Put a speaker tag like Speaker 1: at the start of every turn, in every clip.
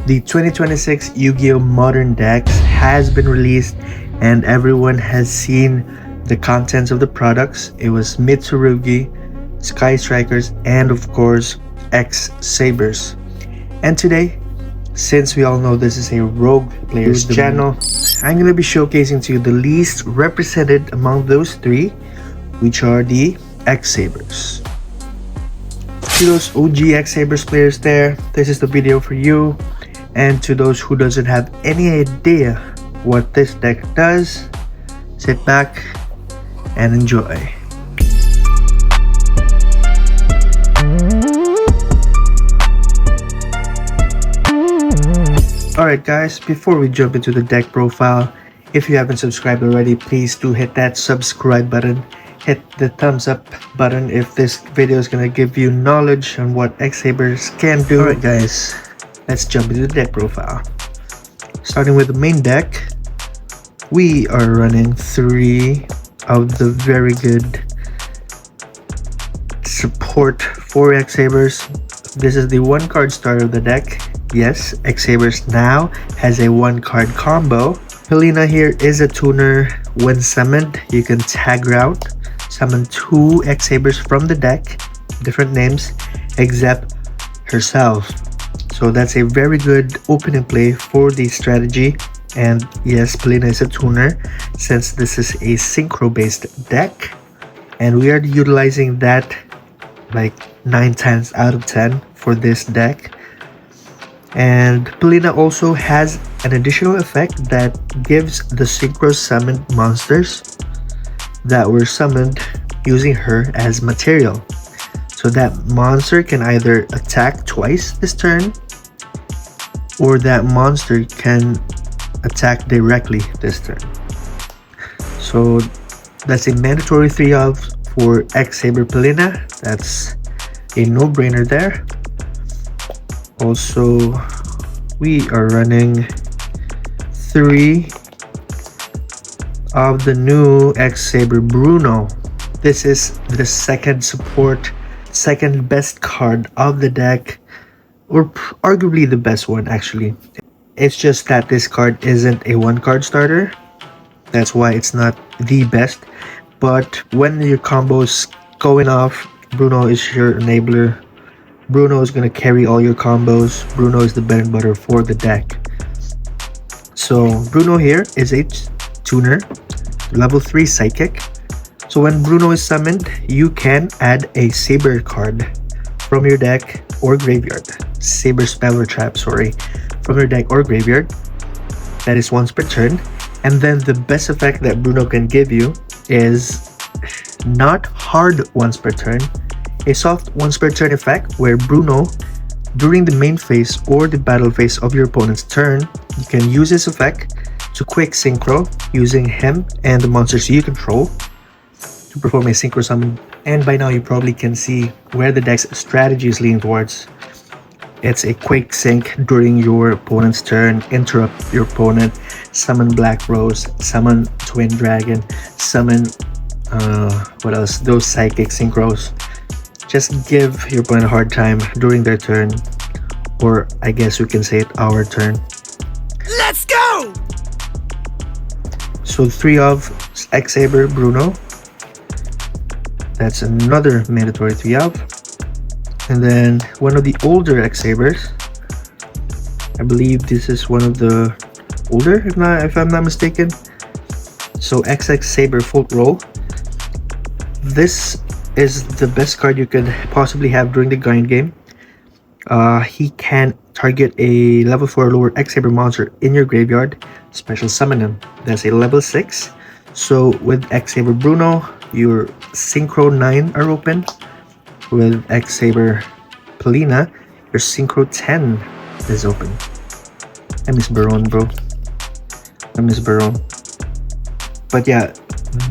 Speaker 1: The 2026 Yu-Gi-Oh! Modern Decks has been released and everyone has seen the contents of the products. It was Mitsurugi, Sky Strikers, and of course X-Sabers. And today, since we all know this is a Rogue Players channel, I'm going to be showcasing to you the least represented among those three, which are the X-Sabers. To those OG X-Sabers players there, this is the video for you. And to those who doesn't have any idea what this deck does, sit back and enjoy. Alright guys, before we jump into the deck profile, if you haven't subscribed already, please do hit that subscribe button. Hit the thumbs up button if this video is gonna give you knowledge on what X-Sabers can do. Alright guys, let's jump into the deck profile. Starting with the main deck, we are running 3 of the very good support for X-Sabers. This is the 1-card starter of the deck. Yes, X-Sabers now has a 1-card combo. Helena here is a tuner. When summoned, you can tag route, summon 2 X-Sabers from the deck, different names, except herself. So that's a very good opening play for the strategy. And yes, Helena is a tuner since this is a synchro based deck. And we are utilizing that like 9 times out of 10 for this deck. And Helena also has an additional effect that gives the synchro summoned monsters that were summoned using her as material. So that monster can either attack twice this turn, or that monster can attack directly this turn. So that's a mandatory 3 of for X-Saber Helena. That's a no-brainer there. Also, we are running 3 of the new X-Saber Bruno. This is the second best card of the deck, or arguably the best one actually. It's just that this card isn't a 1-card starter. That's why it's not the best. But when your combo's going off, Bruno is your enabler. Bruno is going to carry all your combos. Bruno is the bread and butter for the deck. So Bruno here is a tuner, level 3 psychic. So when Bruno is summoned, you can add a Saber card from your deck or graveyard. Saber spell or trap, sorry, from your deck or graveyard. That is once per turn. And then the best effect that Bruno can give you is not hard once per turn, a soft once per turn effect where Bruno, during the main phase or the battle phase of your opponent's turn, you can use this effect to quick synchro using him and the monsters you control to perform a synchro summon. And by now you probably can see where the deck's strategy is leaning towards. It's a quick sync during your opponent's turn, interrupt your opponent, summon Black Rose, summon Twin Dragon, summon what else? Those psychic synchros. Just give your opponent a hard time during their turn, or I guess we can say it our turn.
Speaker 2: Let's go!
Speaker 1: So 3 of X-Saber Bruno. That's another mandatory 3 of. And then one of the older X-Sabers. I believe this is one of the older, if I'm not mistaken. So X-Saber Faultroll. This is the best card you could possibly have during the grind game. He can target a level 4 or lower X-Saber monster in your graveyard, special summon him. That's a level 6. So with X-Saber Bruno, your Synchro 9 are open. With X-Saber Helena, your Synchro 10 is open. I miss Baron, bro. I miss Baron. But yeah,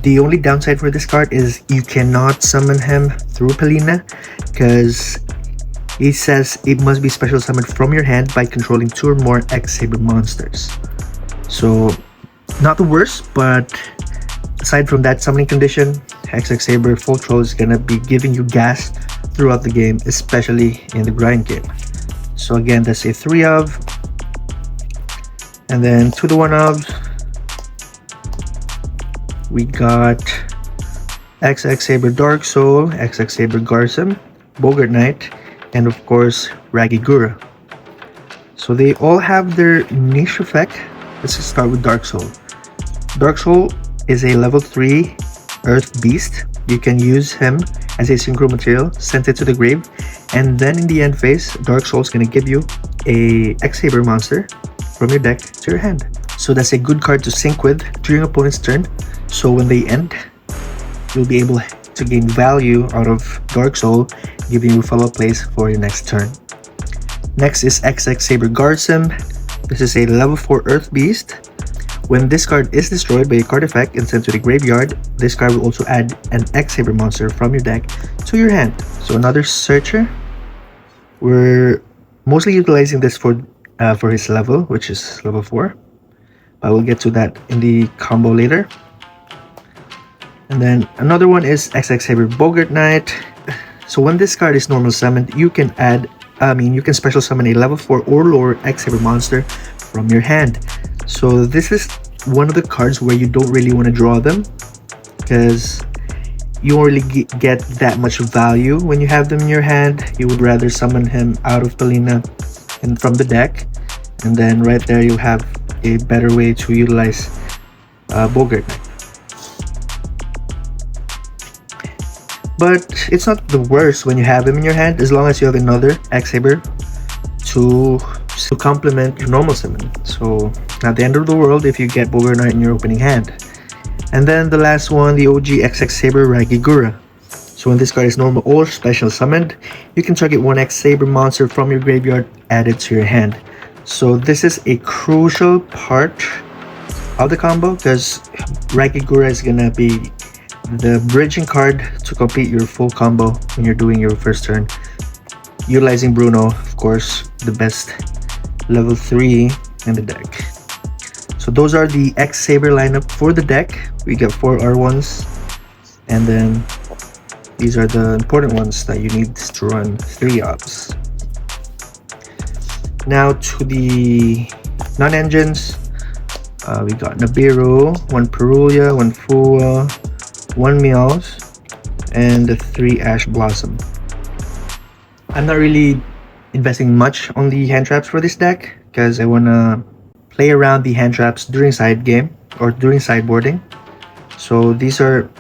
Speaker 1: the only downside for this card is you cannot summon him through Helena, because it says it must be special summoned from your hand by controlling 2 or more X-Saber monsters. So not the worst, but aside from that summoning condition, X-Saber Faultroll is gonna be giving you gas throughout the game, especially in the grind game. So again, that's a 3 of. And then to the one-ofs, we got X-Saber Dark Soul, X-Saber Garsam, Bogart Knight, and of course Ragigura. So they all have their niche effect. Let's just start with Dark Soul. Dark Soul is a level 3 Earth Beast. You can use him as a synchro material, send it to the grave, and then in the end phase, Dark Soul is going to give you a X-Saber monster from your deck to your hand. So that's a good card to sync with during opponent's turn. So when they end, you'll be able to gain value out of Dark Soul, giving you follow-up plays for your next turn. Next is X-Saber Garsam. This is a level 4 Earth Beast. When this card is destroyed by a card effect and sent to the graveyard, this card will also add an X-Saber monster from your deck to your hand. So another searcher. We're mostly utilizing this for his level, which is level 4. But we'll get to that in the combo later. And then another one is X-Saber Bogart Knight. So when this card is normal summoned, you can special summon a level 4 or lower X-Saber monster from your hand. So this is one of the cards where you don't really want to draw them, because you won't really get that much value when you have them in your hand. You would rather summon him out of Pelina and from the deck, and then right there you have a better way to utilize Bogart Knight. But it's not the worst when you have him in your hand, as long as you have another X-Saber to complement your normal summon. So not the end of the world if you get Bogart Knight in your opening hand. And then the last one, the OG X-Saber Ragigura. So when this card is normal or special summoned, you can target one X-Saber monster from your graveyard added to your hand. So this is a crucial part of the combo, because Ragigura is gonna be the bridging card to complete your full combo when you're doing your first turn. Utilizing Bruno, of course, the best level 3 in the deck. So those are the X-Saber lineup for the deck. We got 4 R1s, and then these are the important ones that you need to run 3 ops. Now to the non-engines, we got Nibiru, 1 Perulia, 1 Fua, 1 Meowth, and 3 Ash Blossom. I'm not really investing much on the hand traps for this deck, because I want to play around the hand traps during side game or during sideboarding. So these are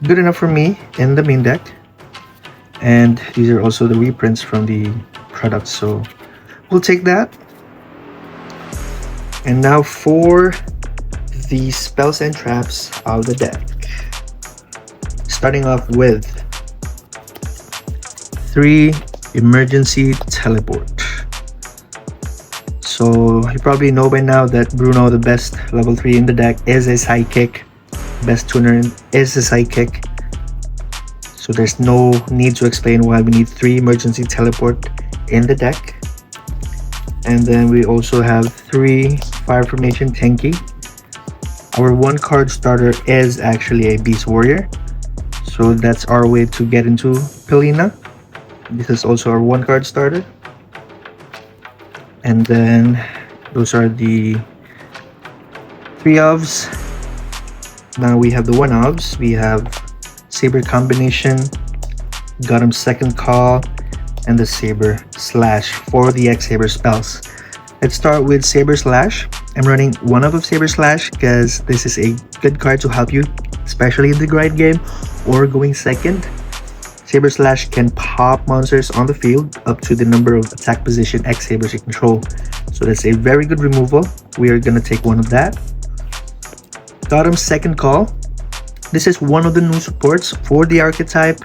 Speaker 1: good enough for me in the main deck, and these are also the reprints from the products, so we'll take that. And now for the spells and traps of the deck. Starting off with 3 Emergency Teleport. So you probably know by now that Bruno, the best level 3 in the deck, is a sidekick. Best tuner is a sidekick. So there's no need to explain why we need 3 Emergency Teleport in the deck. And then we also have 3 Fire Formation Tenki. Our 1 card starter is actually a Beast Warrior. So that's our way to get into Pelina. This is also our 1 card starter. And then those are the 3 ofs. Now we have the 1 ofs. We have Saber Combination, Gottoms Second Call, and the Saber Slash for the X-Saber spells. Let's start with Saber Slash. I'm running 1 of Saber Slash because this is a good card to help you, especially in the grind game or going second. Saber Slash can pop monsters on the field up to the number of attack position X-Sabers you control. So that's a very good removal. We are gonna take 1 of that. Gottoms Second Call. This is one of the new supports for the archetype.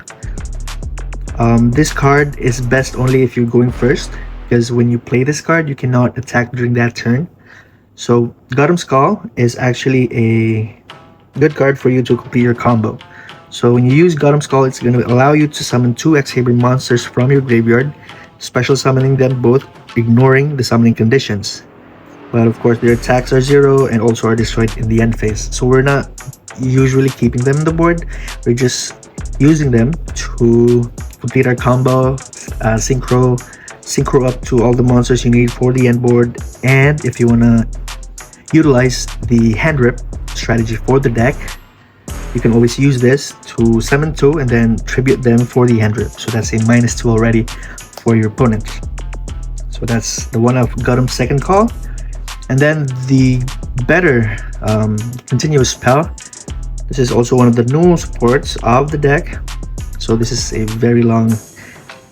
Speaker 1: This card is best only if you're going first, because when you play this card, you cannot attack during that turn. So Gottoms Call is actually a good card for you to complete your combo. So when you use Gottoms Call, it's going to allow you to summon 2 X-Saber monsters from your graveyard, special summoning them both, ignoring the summoning conditions. But of course, their attacks are 0 and also are destroyed in the end phase. So we're not usually keeping them on the board. We're just using them to complete our combo, synchro up to all the monsters you need for the end board. And if you want to utilize the hand rip strategy for the deck, you can always use this to summon 2 and then tribute them for the hand rip. So that's a -2 already for your opponent. So that's the one of Gottoms' second call. And then the better continuous spell. This is also one of the new supports of the deck. So this is a very long,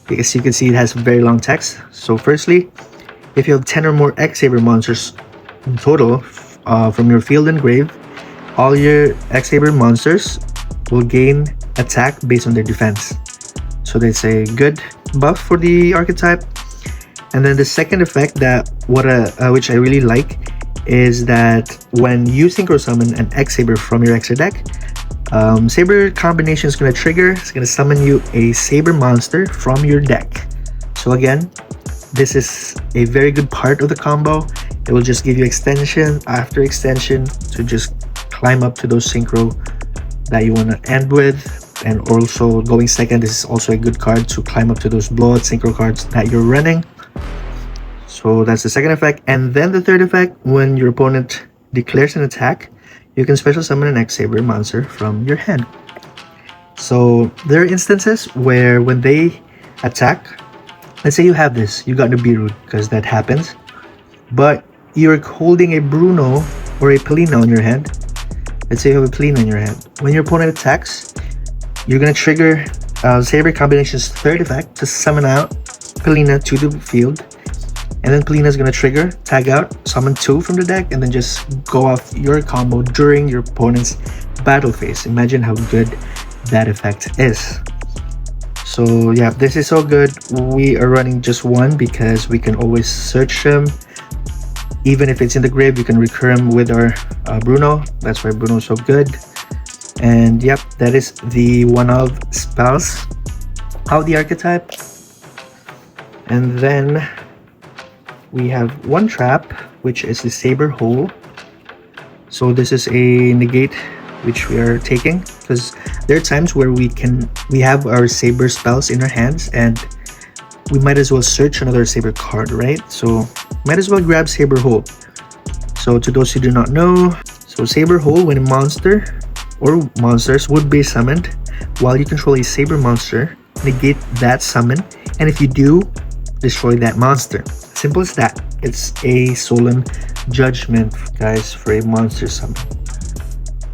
Speaker 1: as you can see, it has very long text. So firstly, if you have 10 or more X-Saber monsters in total from your field and grave, all your X-Saber monsters will gain attack based on their defense. So that's a good buff for the archetype. And then the second effect that which I really like is that when you synchro summon an X-Saber from your X-Saber deck, Saber combination is going to trigger. It's going to summon you a Saber monster from your deck. So again, this is a very good part of the combo. It will just give you extension after extension to just climb up to those synchro that you want to end with. And also going second, this is also a good card to climb up to those blowout synchro cards that you're running. So that's the second effect. And then the third effect, when your opponent declares an attack, you can special summon an X-Saber monster from your hand. So there are instances where when they attack, let's say you have this, you got the Nibiru, because that happens, but you're holding a Bruno or a Pelina on your hand. Let's say you have a Pelina in your hand. When your opponent attacks, you're going to trigger Saber combination's third effect to summon out Pelina to the field. And then Pelina is going to trigger, tag out, summon 2 from the deck, and then just go off your combo during your opponent's battle phase. Imagine how good that effect is. So yeah, this is so good. We are running just one because we can always search them. Even if it's in the grave, you can recur him with our Bruno. That's why Bruno is so good. And yep, that is the one of spells of the archetype. And then we have one trap, which is the Saber Hole. So this is a negate which we are taking, because there are times where we have our Saber spells in our hands and we might as well search another Saber card, right? So might as well grab Saber Hole. So to those who do not know, so Saber Hole, when a monster or monsters would be summoned while you control a Saber monster, negate that summon, and if you do, destroy that monster. Simple as that. It's a solemn judgment, guys, for a monster summon.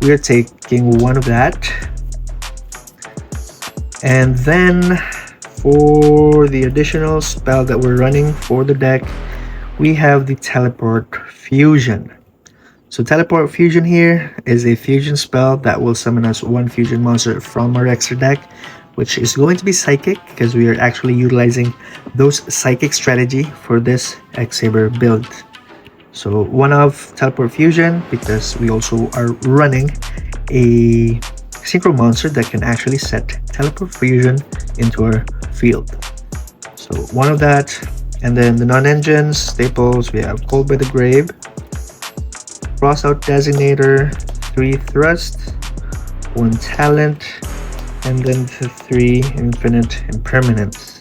Speaker 1: We are taking one of that. And then for the additional spell that we're running for the deck, we have the Teleport Fusion. So Teleport Fusion here is a fusion spell that will summon us one fusion monster from our extra deck, which is going to be Psychic, because we are actually utilizing those Psychic strategy for this X-Saber build. So one of Teleport Fusion, because we also are running a Synchro monster that can actually set Teleport Fusion into our field. So one of that, and then the non-engines staples, we have Cold by the Grave, Crossout Designator, 3 Thrust, 1 Talent, and then the 3 Infinite Impermanence.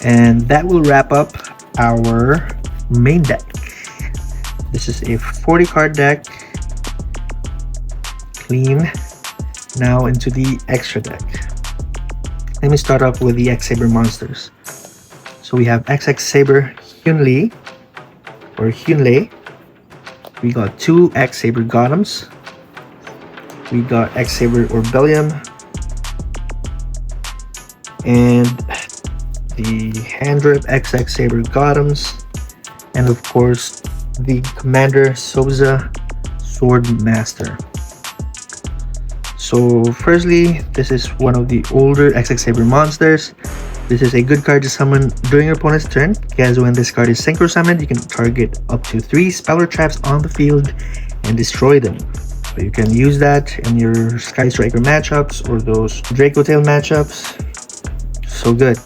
Speaker 1: And that will wrap up our main deck. This is a 40 card deck. Clean. Now into the extra deck. Let me start off with the X-Saber monsters. So we have X-Saber Hyunlee or Hyunlei. We got 2 X-Saber Gottoms. We got X-Saber Orbellium. And the Handrip X-Saber Gottoms. And of course, the Commander Souza Sword Master. So firstly, this is one of the older X-Saber monsters. This is a good card to summon during your opponent's turn, because when this card is synchro summoned, you can target up to 3 spell or traps on the field and destroy them. So you can use that in your Sky Striker matchups or those Draco Tail matchups. So good.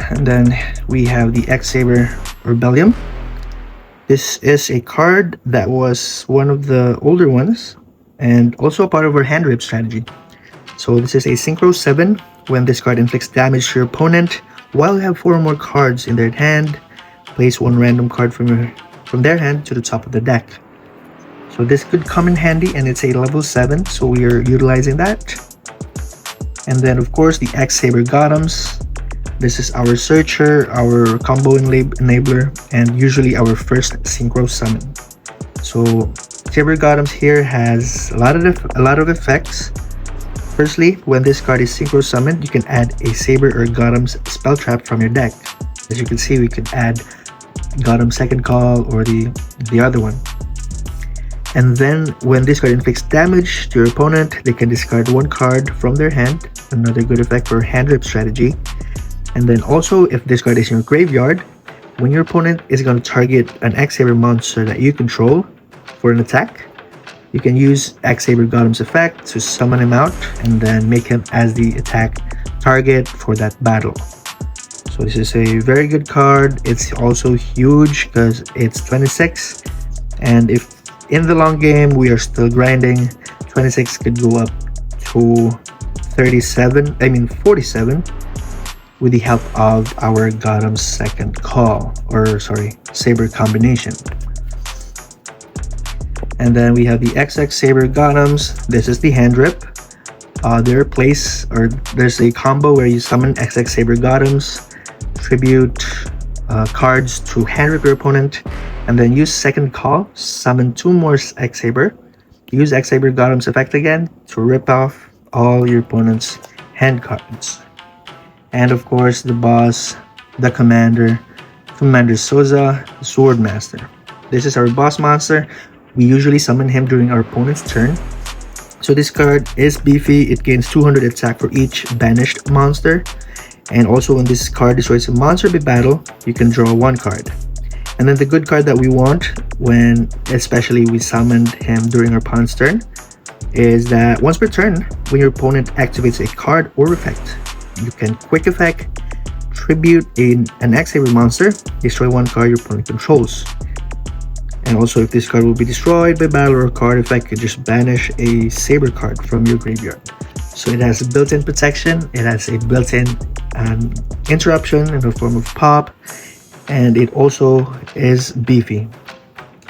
Speaker 1: And then we have the X-Saber Orbellium. This is a card that was one of the older ones and also a part of our hand rip strategy. So this is a Synchro 7. When this card inflicts damage to your opponent, while you have 4 or more cards in their hand, place 1 random card from their hand to the top of the deck. So this could come in handy, and it's a level 7, so we are utilizing that. And then of course the X-Saber Gottoms. This is our searcher, our combo enabler, and usually our first synchro summon. So Saber Gottoms here has a lot of effects. Firstly, when this card is synchro summoned, you can add a Saber or Gottoms spell trap from your deck. As you can see, we could add Gottoms second call or the other one. And then when this card inflicts damage to your opponent, they can discard one card from their hand. Another good effect for hand rip strategy. And then also, if this card is in your graveyard, when your opponent is going to target an X-Saber monster that you control for an attack, you can use X-Saber Gottoms effect to summon him out and then make him as the attack target for that battle. So this is a very good card. It's also huge because it's 26, and if in the long game we are still grinding, 26 could go up to 47 with the help of our Gottoms second call, or sorry, Saber combination. And then we have the X-Saber Gottoms. This is the hand rip. There's a combo where you summon X-Saber Gottoms, tribute cards to hand rip your opponent, and then use second call, summon 2 more X-Saber, use X-Saber Gottoms effect again to rip off all your opponent's hand cards. And of course the boss, the Commander Soza, the Swordmaster. This is our boss monster. We usually summon him during our opponent's turn. So this card is beefy. It gains 200 attack for each banished monster. And also when this card destroys a monster mid-battle, you can draw 1 card. And then the good card that we want when especially we summoned him during our opponent's turn is that once per turn, when your opponent activates a card or effect, you can quick effect, tribute an X-Saber monster, destroy 1 card your opponent controls. And also if this card will be destroyed by battle or card effect, you just banish a Saber card from your graveyard. So it has a built-in protection, it has a built-in interruption in the form of pop, and it also is beefy.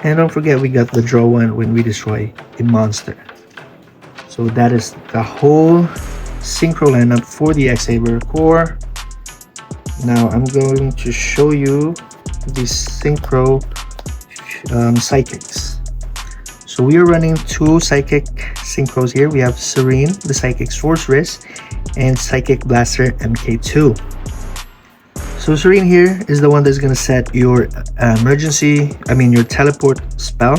Speaker 1: And don't forget, we got the draw 1 when we destroy a monster. So that is the whole synchro lineup for the X-Saber core. Now I'm going to show you the synchro psychics. So we are running 2 psychic synchros here. We have Serene, the psychic sorceress, and Psychic Blaster MK2. So Serene here is the one that's going to set your your teleport spell,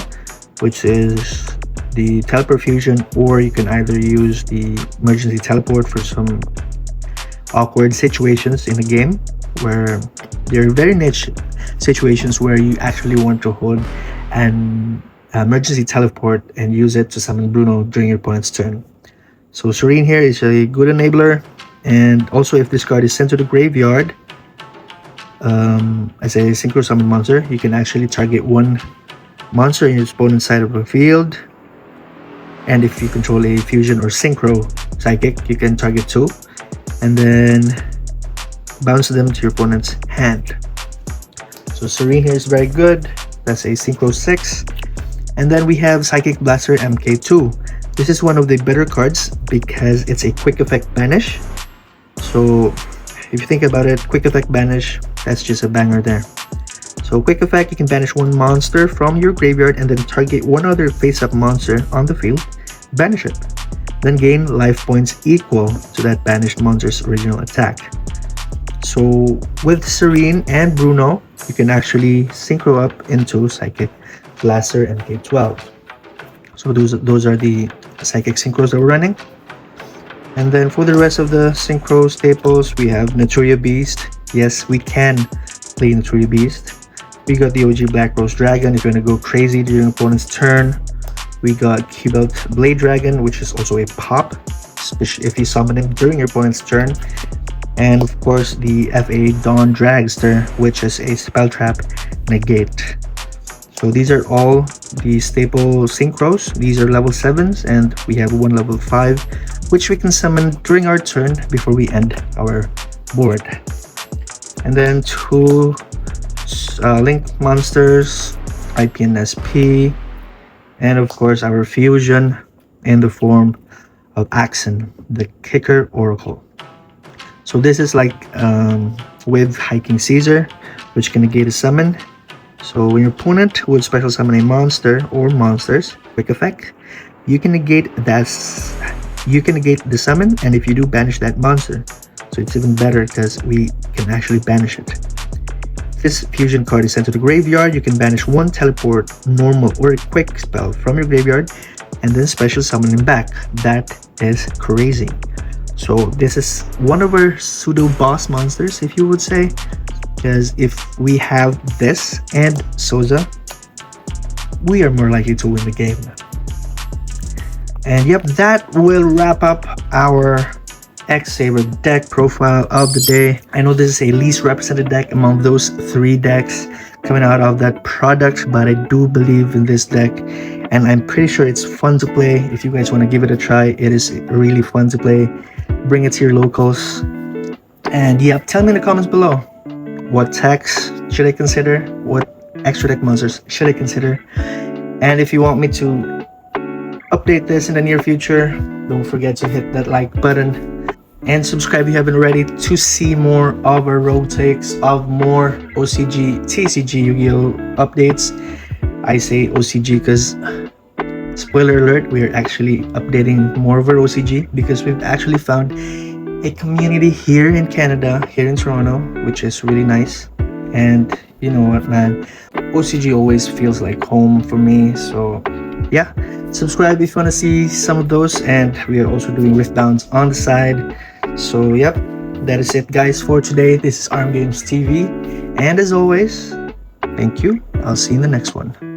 Speaker 1: which is the teleport fusion, or you can either use the emergency teleport for some awkward situations in a game where there are very niche situations where you actually want to hold an emergency teleport and use it to summon Bruno during your opponent's turn. So Serene here is a good enabler, and also if this card is sent to the graveyard as a synchro summon monster, you can actually target 1 monster in your opponent's side of the field, and if you control a fusion or synchro psychic, you can target 2 and then bounce them to your opponent's hand. So Serene here is very good. That's a synchro 6. And then we have Psychic Blaster MK2. This is one of the better cards because it's a quick effect banish. So if you think about it, quick effect banish, that's just a banger there. So quick effect, you can banish 1 monster from your graveyard and then target 1 other face-up monster on the field, banish it, then gain life points equal to that banished monster's original attack. So with Serene and Bruno, you can actually synchro up into Psychic Blaster MK12. So those are the psychic synchros that we're running. And then for the rest of the synchro staples, we have Naturia Beast. Yes, we can play Naturia Beast. We got the OG Black Rose Dragon if you want to go crazy during opponent's turn. We got Cubelt Blade Dragon, which is also a pop, especially if you summon him during your opponent's turn. And of course the FA Dawn Dragster, which is a spell trap negate. So these are all the staple synchros. These are level 7s, and we have 1 level 5, which we can summon during our turn before we end our board. And then 2 Link monsters, IPNSP, And of course, our fusion in the form of Axon, the Kicker Oracle. So this is like with Hiking Caesar, which can negate a summon. So when your opponent would special summon a monster or monsters, quick effect, you can negate the summon, and if you do, banish that monster. So it's even better because we can actually banish it. This fusion card is sent to the graveyard. You can banish one teleport, normal, or a quick spell from your graveyard and then special summon him back. That is crazy. So this is one of our pseudo boss monsters, if you would say, because if we have this and Soza, we are more likely to win the game. And yep, that will wrap up our X-Saber deck profile of the day. I know this is a least represented deck among those 3 decks coming out of that product, but I do believe in this deck and I'm pretty sure it's fun to play. If you guys want to give it a try, it is really fun to play. Bring it to your locals. And yeah, tell me in the comments below, what techs should I consider? What extra deck monsters should I consider? And if you want me to update this in the near future, don't forget to hit that like button and subscribe if you haven't already to see more of our rogue takes of more OCG-TCG Yu-Gi-Oh updates. I say OCG because, spoiler alert, we are actually updating more of our OCG because we've actually found a community here in Canada, here in Toronto, which is really nice. And you know what, man, OCG always feels like home for me. So yeah, subscribe if you want to see some of those, and we are also doing wristbands on the side. So yep, that is it guys for today. This is Arm Games TV, and as always, thank you. I'll see you in the next one.